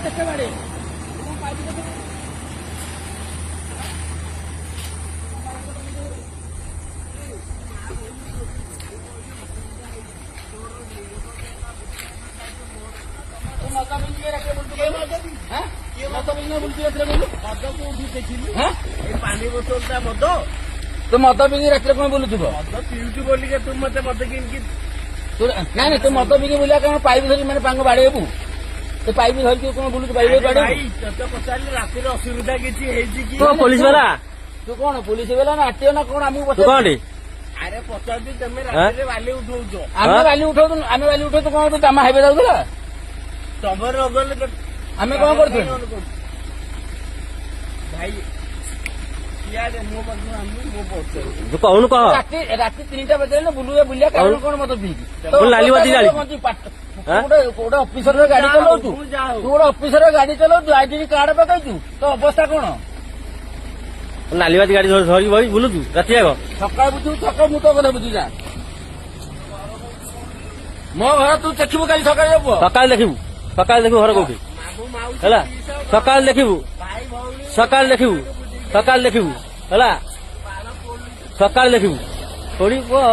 କେତେ ବାଡେ पानी बोतल टा मद तू मद पिकी रास्ते कौन बुलुथुब मद पिउछु बोलिके तू मते मद किनकी ନାଇଁ ତୁ ମଦ ପିକି ବୁଲିବା କଣ ପାଇପ୍ ଧରି ମାନେ ପାଙ୍ଗ ବାଡେଇବୁ ତୁ ପାଇପ୍ ଧରିକି କଣ ବୁଲୁଛୁ ପାଇପ୍ ଭାଇ ବାଡେଇବୁ ତତେ ପଚାରିଲି ରାତିରେ ଅସୁବିଧା କିଛି ହେଇଛି କି ପୋଲିସ ବାଲା ତୁ କଣ ପୋଲିସ ବାଲା ନା ଆଟିଓ ନା କଣ ଆମକୁ ତୁ କଣଟି ଆରେ ପଚାରୁଛି ତମେ ରାତିରେ ବାଲି ଉଠଉଛ ଆମେ ବାଲି ଉଠଉଛୁ କଣ କାମ ହାଇବେ ଯାଉଥିଲା ତମର ନଗଲେ ଆମେ କଣ କରୁଥିଲୁ ଭାଇ ଇଆଡେ ମୋ ପାଖକୁ ଆଣିବୁ ମୋ ପଚାରୁ ତୁ କହୁନୁ କହ ରାତି 3ଟା ବାଜିଲେ ବୁଲିବା କାରଣ କଣ ମଦ ପିଇକି ନାଲି ବାତି ଜାଳି ଗୋଟେ ଅଫିସର ଗାଡି ଚଲାଉଛୁ ତୁ ଗୋଟେ ଅଫିସର ଗାଡି ଚଲାଉଛୁ ଆଇଡି କାର୍ଡ ପକେଇଛୁ ତ ଅବସ୍ଥା କଣ ନାଲିବାତି ଗାଡି ଧରିକି ବହି ବୁଲୁଛୁ ରାତି ଯାକ ସକାଳେ ବୁଝିବୁ ସକାଳେ ମୁଁ ତୋ କଥା ବୁଝି ଯା ମୋ ଘର ତୁ ଦେଖିବୁ କାଲି ସକାଳେ ଯାବୁ ସକାଳେ ଦେଖିବୁ ଘର କୋଉଠି ହେଲା ସକାଳେ ଦେଖିବୁ ହେଲା ସକାଳେ ଦେଖିବୁ କୋଉଠି କୁହ